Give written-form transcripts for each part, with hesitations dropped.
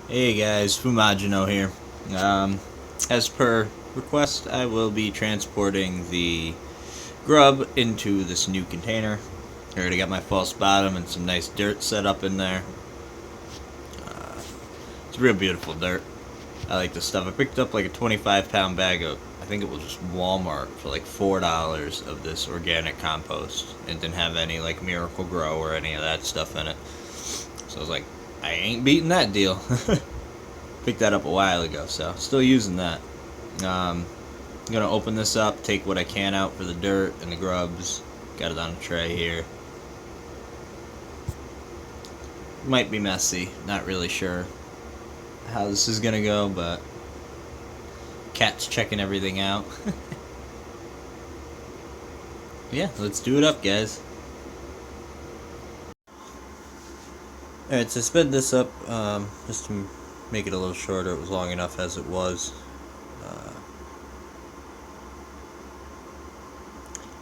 Hey guys, Fumagino here. As per request, I will be transporting the grub into this new container. I already got my false bottom and some nice dirt set up in there. It's real beautiful dirt. I like this stuff. I picked up like a 25-pound bag of, I think it was Walmart for like $4 of this organic compost. It didn't have any like Miracle Grow or any of that stuff in it. So I was like, I ain't beating that deal. Picked that up a while ago, so still using that. I'm gonna open this up, take what I can out for the dirt and the grubs. Got it on a tray here. Might be messy, not really sure how this is gonna go, but cat's checking everything out. Yeah, let's do it up, guys. Alright, so I sped this up just to make it a little shorter. It was long enough as it was.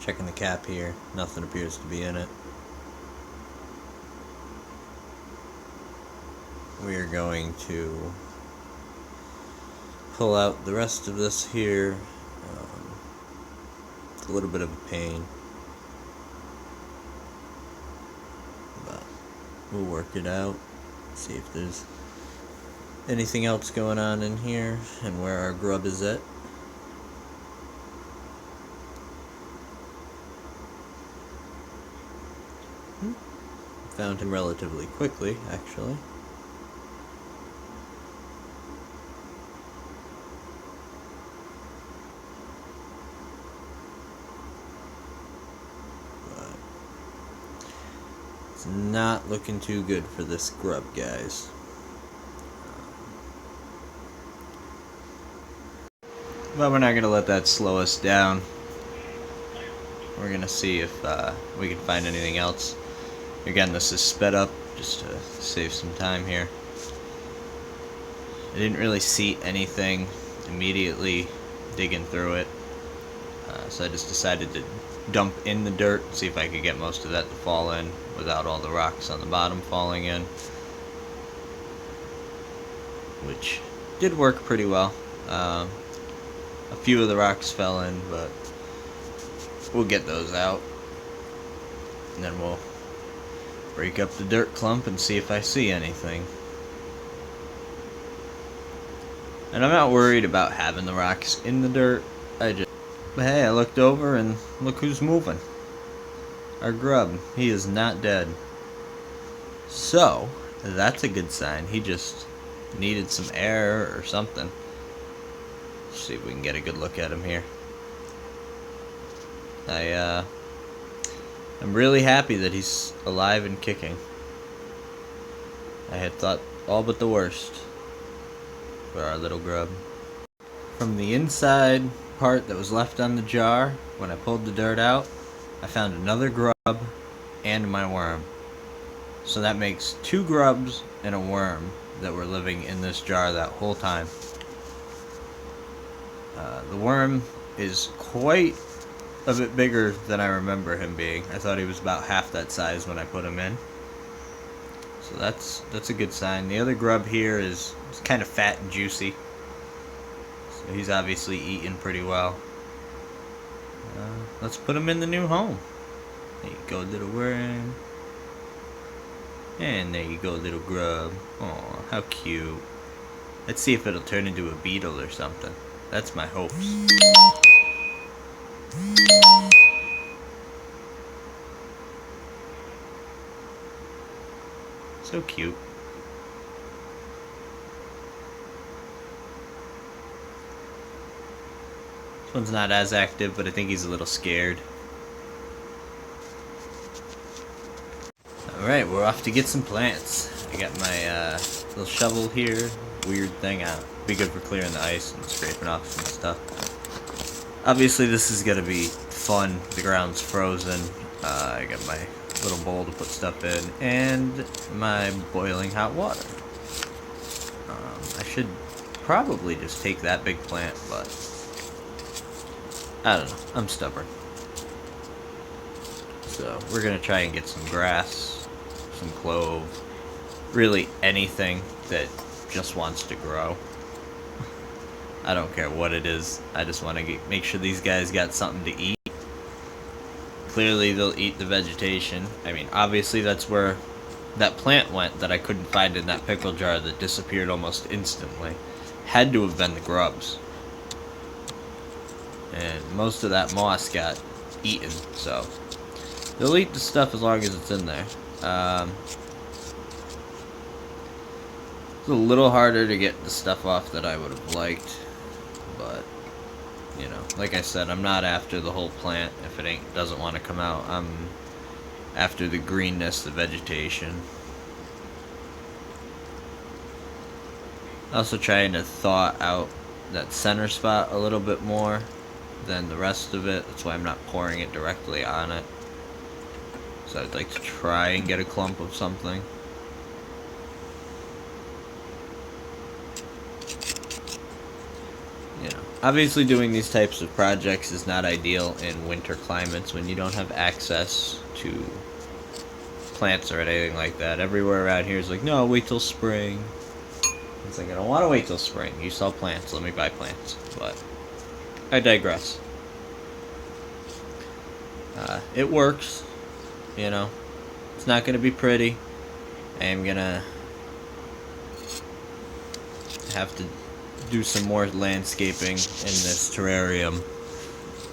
Checking the cap here, nothing appears to be in it. We are going to pull out the rest of this here. It's a little bit of a pain, but we'll work it out. See if there's anything else going on in here and where our grub is at. Found him relatively quickly, actually. But it's not looking too good for this grub, guys. But we're not going to let that slow us down. We're going to see if we can find anything else. Again, this is sped up just to save some time here. I didn't really see anything immediately digging through it. So I just decided to dump in the dirt, see if I could get most of that to fall in without all the rocks on the bottom falling in. Which did work pretty well. A few of the rocks fell in, but we'll get those out. And then we'll break up the dirt clump and see if I see anything. And I'm not worried about having the rocks in the dirt. But hey, I looked over and look who's moving. Our grub. He is not dead. So, that's a good sign. He just needed some air or something. Let's see if we can get a good look at him here. I'm really happy that he's alive and kicking. I had thought all but the worst for our little grub. From the inside part that was left on the jar, when I pulled the dirt out, I found another grub and my worm. So that makes 2 grubs and a worm that were living in this jar that whole time. The worm is quite a bit bigger than I remember him being. I thought he was about half that size when I put him in. So that's a good sign. The other grub here is kind of fat and juicy. So he's obviously eating pretty well. Let's put him in the new home. There you go, little worm. And there you go, little grub. Aw, how cute. Let's see if it'll turn into a beetle or something. That's my hopes. So cute. This one's not as active, but I think he's a little scared. Alright, we're off to get some plants. I got my little shovel here. Weird thing. Be good for clearing the ice and scraping off some stuff. Obviously, this is going to be fun. The ground's frozen. I got my little bowl to put stuff in, and my boiling hot water. I should probably just take that big plant, but I don't know. I'm stubborn. So we're going to try and get some grass, some clove, really anything that just wants to grow. I don't care what it is. I just want to make sure these guys got something to eat. Clearly, they'll eat the vegetation. I mean, obviously, that's where that plant went that I couldn't find in that pickle jar that disappeared almost instantly. Had to have been the grubs. And most of that moss got eaten, so they'll eat the stuff as long as it's in there. It's a little harder to get the stuff off that I would have liked, but you know, like I said, I'm not after the whole plant if it doesn't want to come out. I'm after the greenness, the vegetation. Also trying to thaw out that center spot a little bit more than the rest of it. That's why I'm not pouring it directly on it. So I'd like to try and get a clump of something. You know, obviously doing these types of projects is not ideal in winter climates when you don't have access to plants or anything like that. Everywhere around here is like, no, wait till spring. It's like, I don't want to wait till spring. You sell plants, let me buy plants. But I digress. It works, you know. It's not going to be pretty. I am going to have to do some more landscaping in this terrarium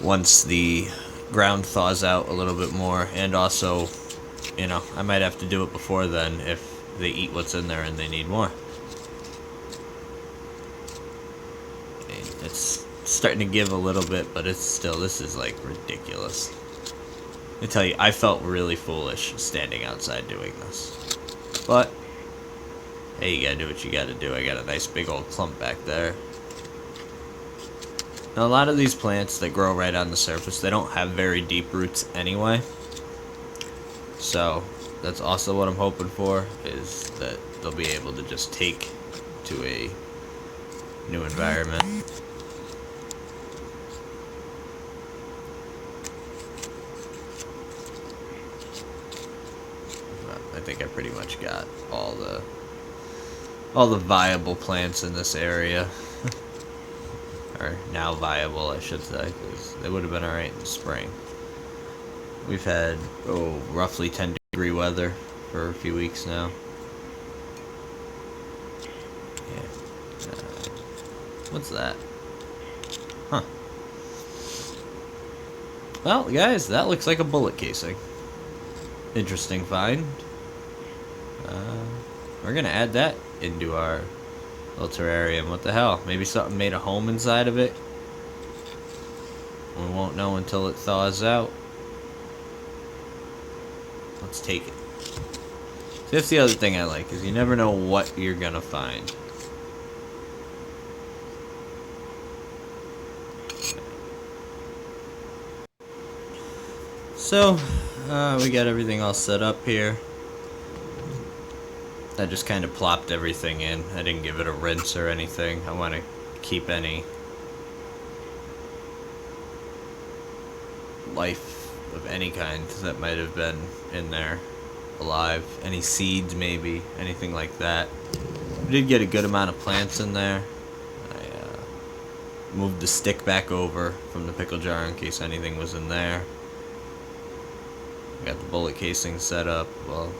once the ground thaws out a little bit more, and also, you know, I might have to do it before then if they eat what's in there and they need more. It's starting to give a little bit, but it's still, this is like ridiculous. I tell you, I felt really foolish standing outside doing this. But hey, you gotta do what you gotta do. I got a nice big old clump back there. Now, a lot of these plants that grow right on the surface, they don't have very deep roots anyway. So that's also what I'm hoping for, is that they'll be able to just take to a new environment. I think I pretty much got all the viable plants in this area. Or now viable, I should say, because they would have been alright in the spring. We've had, roughly 10-degree weather for a few weeks now. Yeah. What's that? Huh. Well, guys, that looks like a bullet casing. Interesting find. We're gonna add that into our little terrarium. What the hell? Maybe something made a home inside of it. We won't know until it thaws out. Let's take it. So that's the other thing I like, is you never know what you're gonna find. So, we got everything all set up here. I just kind of plopped everything in. I didn't give it a rinse or anything. I want to keep any life of any kind that might have been in there alive. Any seeds, maybe, anything like that. We did get a good amount of plants in there. I moved the stick back over from the pickle jar in case anything was in there. Got the bullet casing set up. Well,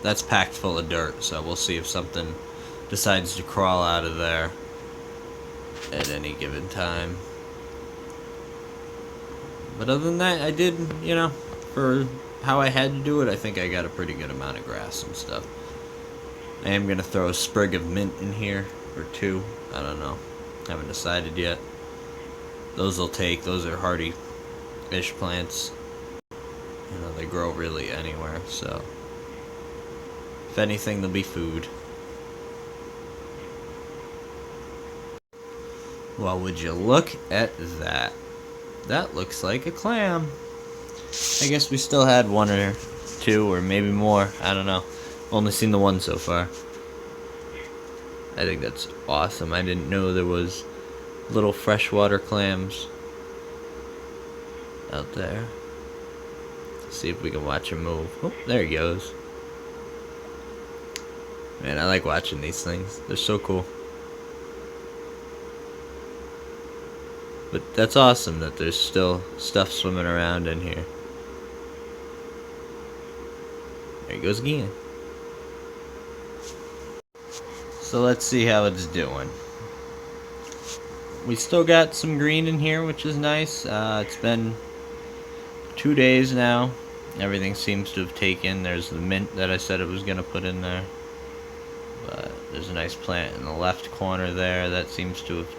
that's packed full of dirt, so we'll see if something decides to crawl out of there at any given time. But other than that, I did, you know, for how I had to do it, I think I got a pretty good amount of grass and stuff. I am going to throw a sprig of mint in here, or two. I don't know. Haven't decided yet. Those will take. Those are hardy-ish plants. You know, they grow really anywhere, so if anything, they'll be food. Well, would you look at that? That looks like a clam. I guess we still had one or two, or maybe more. I don't know. Only seen the one so far. I think that's awesome. I didn't know there was little freshwater clams out there. See if we can watch him move. Oh, there he goes. Man, I like watching these things. They're so cool. But that's awesome that there's still stuff swimming around in here. There he goes again. So let's see how it's doing. We still got some green in here, which is nice. It's been 2 days now. Everything seems to have taken. There's the mint that I said it was going to put in there. But there's a nice plant in the left corner there that seems to have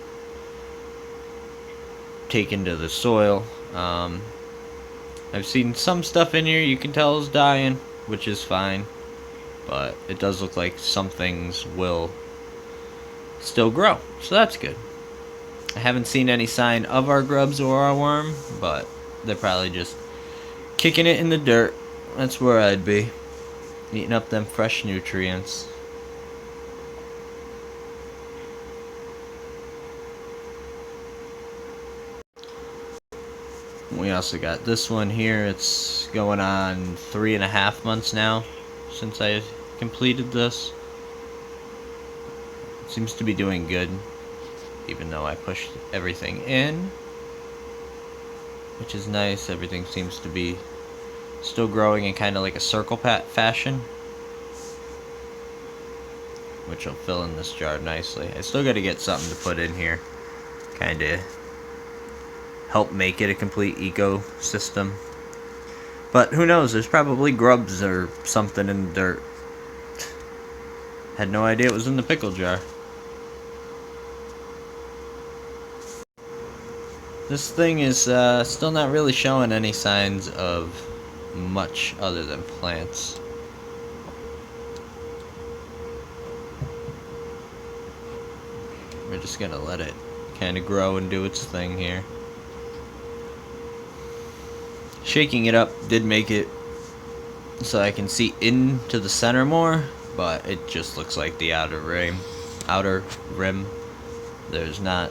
taken to the soil. I've seen some stuff in here you can tell is dying, which is fine. But it does look like some things will still grow, so that's good. I haven't seen any sign of our grubs or our worm, but they're probably just kicking it in the dirt. That's where I'd be, eating up them fresh nutrients. We also got this one here. It's going on 3.5 months now since I completed this. It seems to be doing good, even though I pushed everything in, which is nice. Everything seems to be still growing in kind of like a circle fashion, which will fill in this jar nicely. I still got to get something to put in here, kind of help make it a complete ecosystem. But who knows, there's probably grubs or something in the dirt. Had no idea it was in the pickle jar. This thing is still not really showing any signs of much other than plants. We're just gonna let it kind of grow and do its thing here. Shaking it up did make it so I can see into the center more, but it just looks like the outer rim. There's not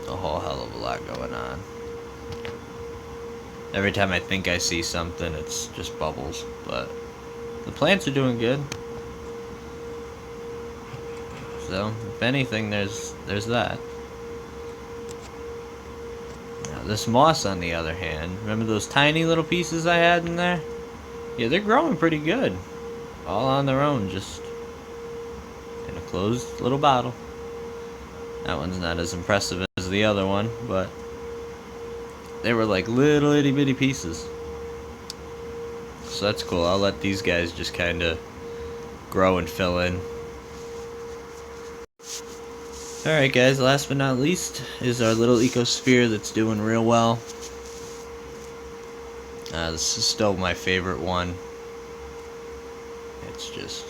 a whole hell of a lot going on. Every time I think I see something, it's just bubbles, but the plants are doing good. So, if anything, there's that. Now, this moss, on the other hand, remember those tiny little pieces I had in there? Yeah, they're growing pretty good. All on their own, just in a closed little bottle. That one's not as impressive as the other one, but they were like little itty bitty pieces. So that's cool. I'll let these guys just kind of grow and fill in. Alright guys, last but not least is our little ecosphere that's doing real well. This is still my favorite one. It's just,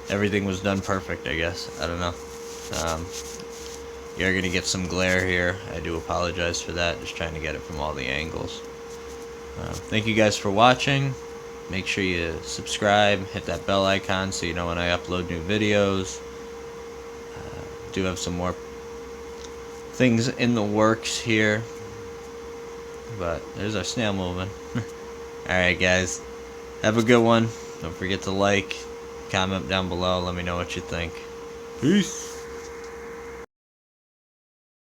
everything was done perfect, I guess. I don't know. You're going to get some glare here. I do apologize for that. Just trying to get it from all the angles. Thank you guys for watching. Make sure you subscribe, hit that bell icon so you know when I upload new videos. Do have some more things in the works here. But there's our snail moving. Alright guys, have a good one. Don't forget to like, comment down below, let me know what you think. Peace.